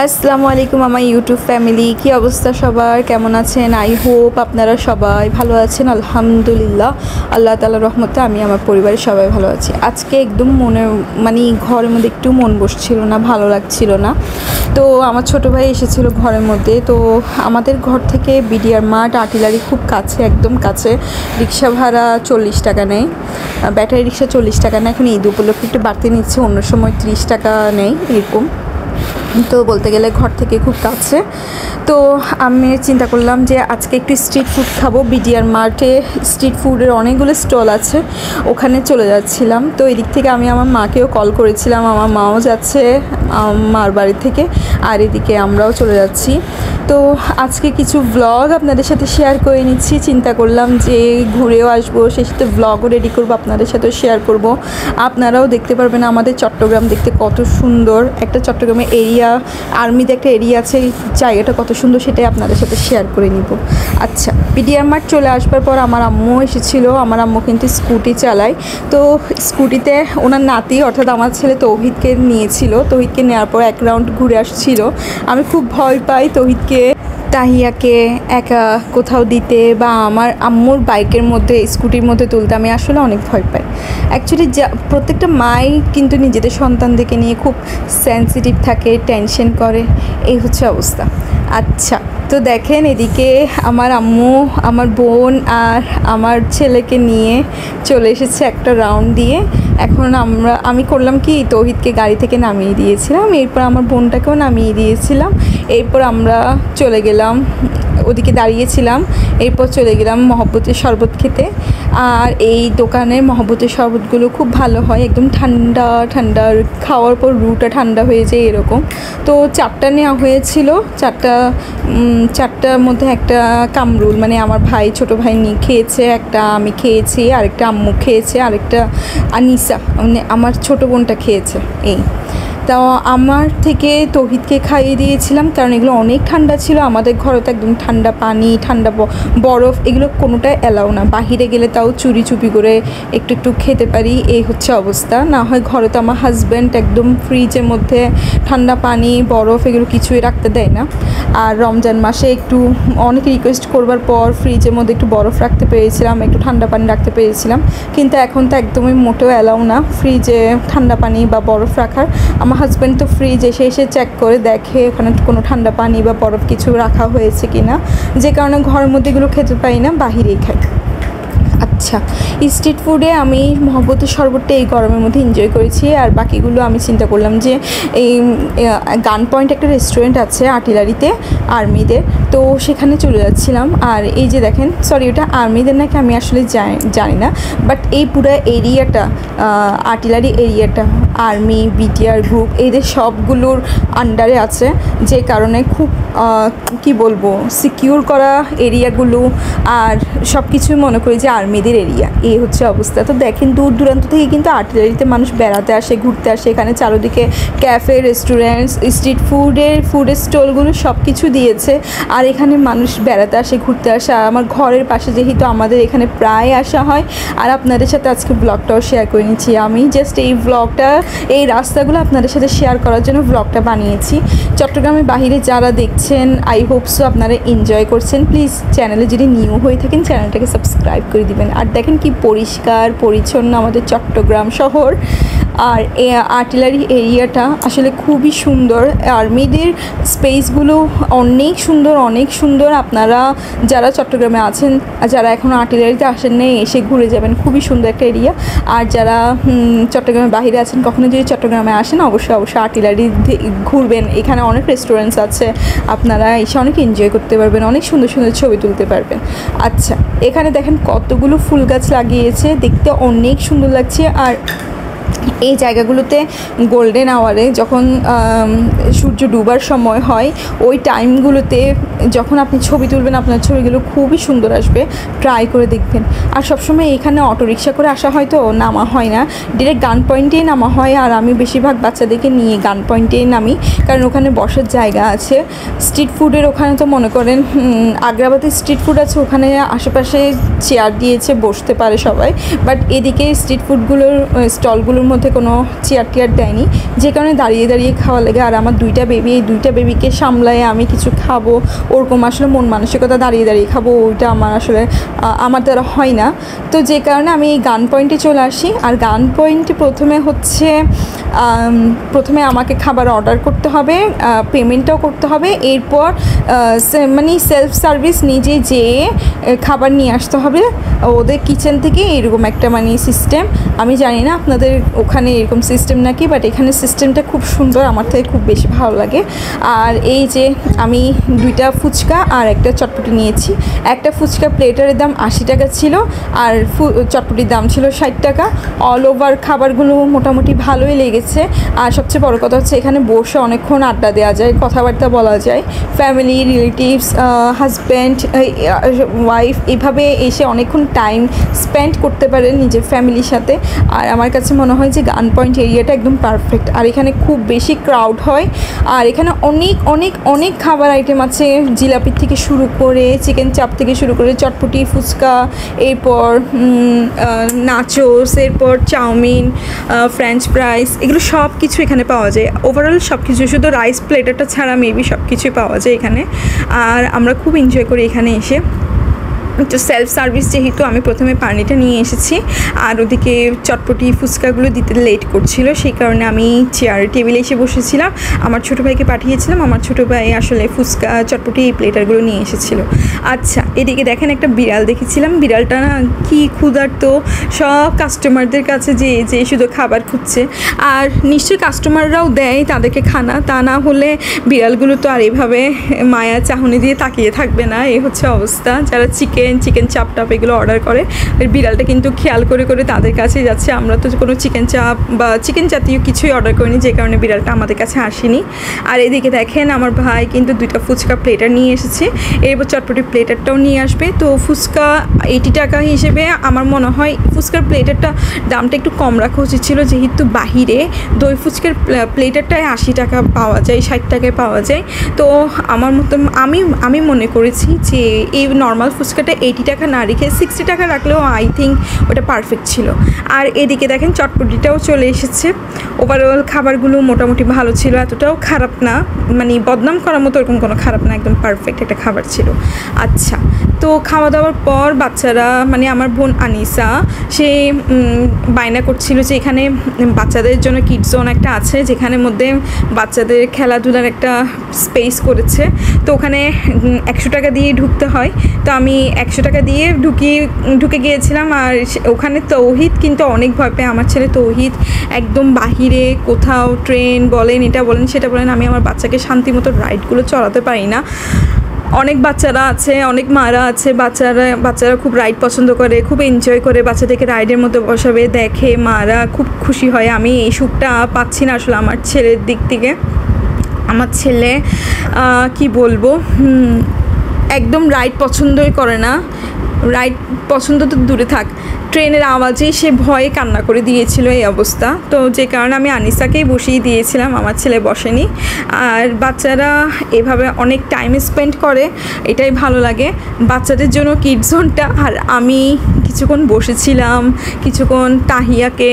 আসসালামু আলাইকুম আমার ইউটিউব ফ্যামিলি, কি অবস্থা সবার, কেমন আছেন? আই হোপ আপনারা সবাই ভালো আছেন। আলহামদুলিল্লাহ, আল্লাহ তাআলার রহমতে আমি আমার পরিবারের সবাই ভালো আছি। আজকে একদম ঘরের মধ্যে একটু মন বসছিল না, ভালো লাগছিল না। তো আমার ছোটো ভাই এসেছিলো ঘরের মধ্যে। তো আমাদের ঘর থেকে বিডিআর মার্ট আর্টিলারি খুব কাছে, একদম কাছে। রিক্সা ভাড়া 40 টাকা নেয়, ব্যাটারি রিক্সা 40 টাকা নেয়। এখন ঈদ উপলক্ষে একটু বাড়তি নিচ্ছে, অন্য সময় 30 টাকা নেয় এরকম। তো বলতে গেলে ঘর থেকে খুব কাছে। তো আমি চিন্তা করলাম যে আজকে একটু স্ট্রিট ফুড খাবো। বিডিআর মার্টে স্ট্রিট ফুডের অনেকগুলো স্টল আছে, ওখানে চলে যাচ্ছিলাম। তো এদিক থেকে আমি আমার মাকেও কল করেছিলাম, আমার মাও যাচ্ছে মার বাড়ি থেকে, আর এদিকে আমরাও চলে যাচ্ছি। তো আজকে কিছু ব্লগ আপনাদের সাথে শেয়ার করে নিচ্ছি। চিন্তা করলাম যে ঘুরেও আসবো, সেই সাথে ব্লগও রেডি করবো, আপনাদের সাথেও শেয়ার করব। আপনারাও দেখতে পারবেন আমাদের চট্টগ্রাম দেখতে কত সুন্দর। একটা চট্টগ্রামের এরিয়া, আর্মিতে একটা এরিয়া আছে, জায়গাটা কত সুন্দর, সেটাই আপনাদের সাথে শেয়ার করে নিব। আচ্ছা, বিডিআর মার্ট চলে আসবার পর আমার আম্মু এসেছিলো। আমার আম্মু কিন্তু স্কুটি চালায়। তো স্কুটিতে ওনার নাতি অর্থাৎ আমার ছেলে তৌহিদকে নিয়েছিল। তৌহিদকে নেওয়ার পর এক রাউন্ড ঘুরে আসছিল। আমি খুব ভয় পাই তৌহিদকে, তাহিয়াকে একা কোথাও দিতে বা আমার আম্মুর বাইকের মধ্যে, স্কুটির মধ্যে তুলতে আমি আসলে অনেক ভয় পাই। অ্যাকচুয়ালি প্রত্যেকটা মাই কিন্তু নিজেদের সন্তানদেরকে নিয়ে খুব সেন্সিটিভ থাকে, টেনশন করে, এই হচ্ছে অবস্থা। আচ্ছা, তো দেখেন এদিকে আমার আম্মু, আমার বোন আর আমার ছেলেকে নিয়ে চলে এসেছে একটা রাউন্ড দিয়ে। এখন আমি করলাম কি, তৌহিদকে গাড়ি থেকে নামিয়ে দিয়েছিলাম, এরপর আমার বোনটাকেও নামিয়ে দিয়েছিলাম। এরপর আমরা চলে গেলাম, ওদিকে দাঁড়িয়েছিলাম। এরপর চলে গেলাম মহব্বতের শরবত খেতে। আর এই দোকানের মহব্বতের শরবতগুলো খুব ভালো হয়, একদম ঠান্ডা ঠান্ডা, খাওয়ার পর রুটা ঠান্ডা হয়ে যায় এরকম। তো 4টা নেওয়া হয়েছিল, চারটার মধ্যে একটা কামরুল, মানে আমার ভাই, ছোটো ভাই নিয়ে খেয়েছে, একটা আমি খেয়েছি, আরেকটা আম্মু খেয়েছে, আরেকটা আনিসা মানে আমার ছোটো বোনটা খেয়েছে। এই তো আমার থেকে তৌহিদকে খাইয়ে দিয়েছিলাম, কারণ এগুলো অনেক ঠান্ডা ছিল। আমাদের ঘরে তো একদম ঠান্ডা পানি, ঠান্ডা বরফ, এগুলো কোনোটাই অ্যালাউ না। বাহিরে গেলে তাও চুপি করে একটু একটু খেতে পারি, এই হচ্ছে অবস্থা। না হয় ঘরে তো আমার হাজব্যান্ড একদম ফ্রিজের মধ্যে ঠান্ডা পানি, বরফ এগুলো কিছুই রাখতে দেয় না। আর রমজান মাসে একটু অনেক রিকোয়েস্ট করবার পর ফ্রিজের মধ্যে একটু বরফ রাখতে পেরেছিলাম, একটু ঠান্ডা পানি রাখতে পেরেছিলাম। কিন্তু এখন তো একদমই মোটেও অ্যালাউ না ফ্রিজে ঠান্ডা পানি বা বরফ রাখার। আমার হাজব্যান্ড তো ফ্রিজ এসে চেক করে দেখে ওখানে কোনো ঠান্ডা পানি বা বরফ কিছু রাখা হয়েছে কি না, যে কারণে ঘরের মধ্যে এগুলো খেতে পাই না, বাহিরেই খাই। আচ্ছা, স্ট্রিট ফুডে আমি মহব্বতের শরবতটা এই গরমের মধ্যে এনজয় করেছি। আর বাকিগুলো আমি চিন্তা করলাম যে এই গান পয়েন্ট একটা রেস্টুরেন্ট আছে আর্টিলারিতে, আর্মিদের, তো সেখানে চলে যাচ্ছিলাম। আর এই যে দেখেন, সরি ওটা আর্মিদের নাকি আমি আসলে জানি না, বাট এই পুরো এরিয়াটা, আর্টিলারি এরিয়াটা আর্মি, বিটিআর গ্রুপ, এদের সবগুলোর আন্ডারে আছে, যে কারণে খুব কি বলবো, সিকিউর করা এরিয়াগুলো আর সব কিছুই মনে করি যে আর্মিদের এরিয়া, এই হচ্ছে অবস্থা। তো দেখেন দূর দূরান্ত থেকে কিন্তু আর্টিলারিতে মানুষ বেড়াতে আসে, ঘুরতে আসে। এখানে চারদিকে ক্যাফে, রেস্টুরেন্টস, স্ট্রিট ফুডের স্টলগুলো সব কিছু দিয়েছে। আর এখানে মানুষ বেড়াতে আসে, ঘুরতে আসে। আমার ঘরের পাশে যেহেতু আমাদের এখানে প্রায় আসা হয়। আর আপনাদের সাথে আজকে ব্লগটাও শেয়ার করে নিচ্ছি। আমি জাস্ট এই ব্লগটা, এই রাস্তাগুলো আপনাদের সাথে শেয়ার করার জন্য ব্লগটা বানিয়েছি। চট্টগ্রামের বাইরে যারা দেখছেন, আই হোপ সো আপনারা এনজয় করছেন। প্লিজ চ্যানেলে যদি নিউ হয়ে থাকেন, চ্যানেলটাকে সাবস্ক্রাইব করে দিবেন। আর দেখেন কি পরিষ্কার পরিচ্ছন্ন আমাদের চট্টগ্রাম শহর। আর এই আর্টিলারি এরিয়াটা আসলে খুবই সুন্দর। আর্মিদের স্পেসগুলো অনেক সুন্দর, অনেক সুন্দর। আপনারা যারা চট্টগ্রামে আছেন, যারা এখনও আর্টিলারিতে আসেন নেই, এসে ঘুরে যাবেন, খুবই সুন্দর একটা এরিয়া। আর যারা চট্টগ্রামের বাইরে আছেন, কখনো যদি চট্টগ্রামে আসেন, অবশ্যই আর্টিলারি ঘুরবেন। এখানে অনেক রেস্টুরেন্টস আছে, আপনারা এসে অনেক এনজয় করতে পারবেন, অনেক সুন্দর সুন্দর ছবি তুলতে পারবেন। আচ্ছা, এখানে দেখেন কতগুলো ফুল গাছ লাগিয়েছে, দেখতে অনেক সুন্দর লাগছে। আর এই জায়গাগুলোতে গোল্ডেন আওয়ারে, যখন সূর্য ডুবার সময় হয়, ওই টাইমগুলোতে যখন আপনি ছবি তুলবেন, আপনার ছবিগুলো খুবই সুন্দর আসবে, ট্রাই করে দেখবেন। আর সবসময় এখানে অটোরিকশা করে আসা হয়, তো নামা হয় না, ডিরেক্ট গান পয়েন্টেই নামা হয়। আর আমি বেশিরভাগ বাচ্চাদেরকে নিয়ে গান পয়েন্টেই নামি, কারণ ওখানে বসার জায়গা আছে। স্ট্রিট ফুডের ওখানে তো মনে করেন আগ্রাবাদে স্ট্রিট ফুড আছে, ওখানে আশেপাশে চেয়ার দিয়েছে, বসতে পারে সবাই। বাট এদিকে স্ট্রিট ফুডগুলোর স্টলগুলোর মধ্যে কোনো চেয়ার টিয়ার দেয়নি, যে কারণে দাঁড়িয়ে দাঁড়িয়ে খাওয়া লাগে। আর আমার 2টা বেবি, এই 2টা বেবিকে সামলায় আমি কিছু খাবো, ওরকম আসলে মন মানসিকতা দাঁড়িয়ে দাঁড়িয়ে খাবো ওইটা আমার আসলে আমার দ্বারা হয় না। তো যে কারণে আমি এই গান পয়েন্টে চলে আসি। আর গান পয়েন্টে প্রথমে আমাকে খাবার অর্ডার করতে হবে, পেমেন্টটাও করতে হবে, এরপর মানে সেলফ সার্ভিস নিজে যেয়ে খাবার নিয়ে আসতে হবে ওদের কিচেন থেকে। এরকম একটা মানে সিস্টেম, আমি জানি না আপনাদের ওখানে এরকম সিস্টেম নাকি, বাট এখানে সিস্টেমটা খুব সুন্দর, আমার থেকে খুব বেশি ভালো লাগে। আর এই যে আমি 2টা ফুচকা আর একটা চটপটি নিয়েছি। একটা ফুচকা প্লেটারের দাম 80 টাকা ছিল, আর চটপটির দাম ছিল 60 টাকা। অল ওভার খাবারগুলো মোটামুটি ভালোই লেগেছে। আর সবচেয়ে বড় কথা হচ্ছে এখানে বসে অনেকক্ষণ আড্ডা দেওয়া যায়, কথাবার্তা বলা যায়, ফ্যামিলি, রিলেটিভস, হাজব্যান্ড, ওয়াইফ এভাবে এসে অনেকক্ষণ টাইম স্পেন্ড করতে পারে নিজের ফ্যামিলির সাথে। আর আমার কাছে মনে হয় যে গান পয়েন্ট এরিয়াটা একদম পারফেক্ট। আর এখানে খুব বেশি ক্রাউড হয়, আর এখানে অনেক অনেক অনেক খাবার আইটেম আছে, জিলাপির থেকে শুরু করে চিকেন চাপ থেকে শুরু করে চটপটি, ফুচকা, এরপর নাচোস, এরপর চাউমিন, ফ্রেঞ্চ ফ্রাইস, এগুলো সব কিছু এখানে পাওয়া যায়। ওভারঅল সব কিছু, শুধু রাইস প্লেটারটা ছাড়া মেবি সব কিছুই পাওয়া যায় এখানে। আর আমরা খুব এনজয় করি এখানে এসে। তো সেলফ সার্ভিস যেহেতু আমি প্রথমে পানিটা নিয়ে এসেছি, আর ওদিকে চটপটি ফুচকাগুলো দিতে লেট করছিল, সেই কারণে আমি চেয়ার টেবিলে এসে বসেছিলাম। আমার ছোটো ভাইকে পাঠিয়েছিলাম, আমার ছোটো ভাই আসলে ফুচকা চটপটি এই প্লেটারগুলো নিয়ে এসেছিল। আচ্ছা, এদিকে দেখেন একটা বিড়াল দেখেছিলাম, বিড়ালটা না কি ক্ষুধার্ত, সব কাস্টমারদের কাছে যে শুধু খাবার খুঁজছে। আর নিশ্চয়ই কাস্টমাররাও দেয় তাদেরকে খানা, তা না হলে বিড়ালগুলো তো আর এভাবে মায়া চাহনি দিয়ে তাকিয়ে থাকবে না, এই হচ্ছে অবস্থা। যারা চিকেন চাপ টাপ এগুলো অর্ডার করে, ওই বিড়ালটা কিন্তু খেয়াল করে করে তাদের কাছে যাচ্ছে। আমরা তো কোনো চিকেন চাপ বা চিকেন জাতীয় কিছুই অর্ডার করিনি, যে কারণে বিড়ালটা আমাদের কাছে আসেনি। আর এদিকে দেখেন আমার ভাই কিন্তু 2টা ফুচকা প্লেটার নিয়ে এসেছে, এরপর চটপটি প্লেটারটাও নিয়ে আসবে। তো ফুচকা 80 টাকা হিসেবে আমার মনে হয় ফুচকার প্লেটারটা দামটা একটু কম রাখা উচিত ছিল, যেহেতু বাহিরে দই ফুচকার প্লেটারটায় 80 টাকা পাওয়া যায়, 60 টাকায় পাওয়া যায়। তো আমার মতো আমি মনে করেছি যে এই নর্মাল ফুচকাটা 80 টাকা না রেখে 60 টাকা রাখলেও আই থিঙ্ক ওটা পারফেক্ট ছিল। আর এদিকে দেখেন চটপটিটাও চলে এসেছে। ওভারঅল খাবারগুলো মোটামুটি ভালো ছিল, এতটাও খারাপ না, মানে বদনাম করার মতো এরকম কোনো খারাপ না, একদম পারফেক্ট একটা খাবার ছিল। আচ্ছা, তো খাওয়া দাওয়ার পর বাচ্চারা, মানে আমার বোন আনিসা, সে বায়না করছিল যে এখানে বাচ্চাদের জন্য কিডস জোন একটা আছে, যেখানে মধ্যে বাচ্চাদের খেলাধুলার একটা স্পেস করেছে। তো ওখানে 100 টাকা দিয়ে ঢুকতে হয়। তো আমি 100 টাকা দিয়ে ঢুকে গিয়েছিলাম। আর ওখানে তৌহিদ কিন্তু অনেক ভয় পায়, আমার ছেলে তৌহিদ একদম বাহিরে কোথাও ট্রেন বলেন, এটা বলেন সেটা বলেন, আমি আমার বাচ্চাকে শান্তি মতো রাইডগুলো চড়াতে পারি না। অনেক বাচ্চারা আছে, অনেক মারা আছে, বাচ্চারা খুব রাইড পছন্দ করে, খুব এনজয় করে, বাচ্চাদেরকে রাইডের মধ্যে বসাবে, দেখে মারা খুব খুশি হয়। আমি এই সুখটা পাচ্ছি না আসলে আমার ছেলের দিক থেকে। আমার ছেলে কি বলবো, একদম রাইড পছন্দই করে না, রাইড পছন্দ তো দূরে থাক, ট্রেনের আওয়াজেই সে ভয়ে কান্না করে দিয়েছিল, এই অবস্থা। তো যে কারণে আমি আনিসাকেই বসিয়ে দিয়েছিলাম, আমার ছেলে বসেনি। আর বাচ্চারা এভাবে অনেক টাইম স্পেন্ড করে, এটাই ভালো লাগে বাচ্চাদের জন্য কিডস জোনটা। আর আমি কিছুক্ষণ বসেছিলাম, কিছুক্ষণ তাহিয়াকে,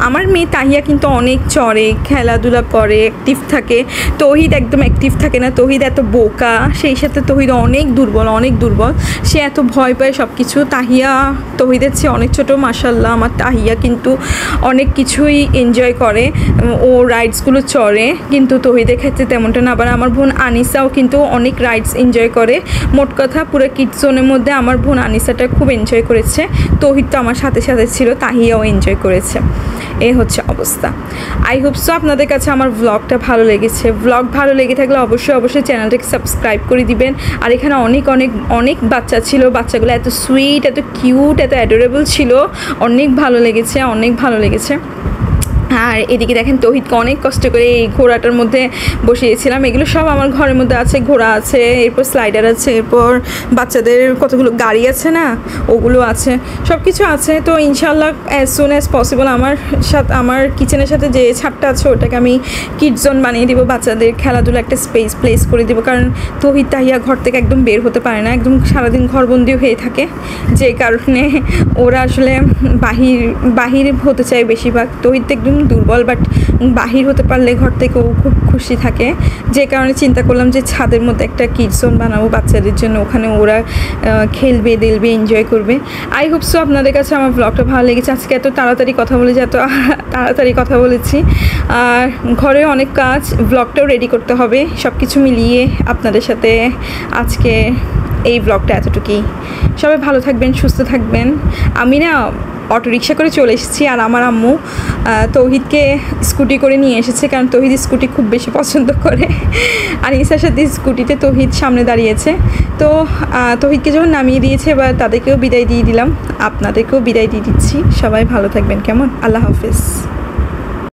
আমার মেয়ে তাহিয়া কিন্তু অনেক চড়ে, খেলাধুলা করে, অ্যাক্টিভ থাকে। তৌহিদ একদম অ্যাক্টিভ থাকে না, তৌহিদ এত বোকা, সেই সাথে তৌহিদ অনেক দুর্বল, সে এত ভয় পায় সব কিছু। তাহিয়া তৌহিদের চেয়ে অনেক ছোটো, মাশাল্লাহ আমার তাহিয়া কিন্তু অনেক কিছুই এনজয় করে, ও রাইডসগুলো চড়ে, কিন্তু তৌহিদের ক্ষেত্রে তেমনটা না। আবার আমার বোন আনিসাও কিন্তু অনেক রাইডস এনজয় করে। মোট কথা পুরো কিডস জোনের মধ্যে আমার বোন আনিসাটা খুব এনজয় করেছে, তৌহিদ তো আমার সাথে সাথে ছিল, তাহিয়াও এনজয় করেছে। এই হচ্ছে অবস্থা। আই হোপ সো আপনাদের কাছে আমার ব্লগটা ভালো লেগেছে। ব্লগ ভালো লেগে থাকলে অবশ্যই চ্যানেলটাকে সাবস্ক্রাইব করে দিবেন। আর এখানে অনেক বাচ্চা ছিল, বাচ্চাগুলো এত সুইট, এত কিউট, এত অ্যাডোরেবল ছিল, অনেক ভালো লেগেছে। আর এদিকে দেখেন তৌহিদকে অনেক কষ্ট করে এই ঘোড়াটার মধ্যে বসিয়েছিলাম। এগুলো সব আমার ঘরের মধ্যে আছে, ঘোড়া আছে, এরপর স্লাইডার আছে, এরপর বাচ্চাদের কতগুলো গাড়ি আছে না, ওগুলো আছে, সব কিছু আছে। তো ইনশাল্লাহ অ্যাজ সুন অ্যাজ পসিবল আমার কিচেনের সাথে যে ছাদটা আছে ওটাকে আমি কিড জোন বানিয়ে দিব, বাচ্চাদের খেলাধুলা একটা স্পেস প্লেস করে দিব। কারণ তৌহিদ তাহিয়া ঘর থেকে একদম বের হতে পারে না, একদম সারাদিন ঘরবন্দি হয়ে থাকে, যে কারণে ওরা আসলে বাহির হতে চায় বেশিরভাগ। তৌহিদ একদম দুর্বল, বাট বাহির হতে পারলে ঘর থেকে ও খুব খুশি থাকে, যে কারণে চিন্তা করলাম যে ছাদের মধ্যে একটা কিডস জোন বানাবো বাচ্চাদের জন্য, ওখানে ওরা খেলবে দেলবে এনজয় করবে। আই হোপ সো আপনাদের কাছে আমার ব্লগটা ভালো লেগেছে। আজকে এত তাড়াতাড়ি কথা বলেছি, আর ঘরে অনেক কাজ, ব্লগটাও রেডি করতে হবে, সব কিছু মিলিয়ে আপনাদের সাথে আজকে এই ব্লগটা এতটুকুই। সবাই ভালো থাকবেন, সুস্থ থাকবেন। আমি না অটো রিক্সা করে চলে এসেছি, আর আমার আম্মু তৌহিদকে স্কুটি করে নিয়ে এসেছে, কারণ তৌহিদ স্কুটি খুব বেশি পছন্দ করে। আর ইসার সাথে স্কুটিতে তৌহিদ সামনে দাঁড়িয়েছে। তো তৌহিদকে যখন নামিয়ে দিয়েছে, এবার তাদেরকেও বিদায় দিয়ে দিলাম, আপনাদেরকেও বিদায় দিয়ে দিচ্ছি। সবাই ভালো থাকবেন, কেমন? আল্লাহ হাফেজ।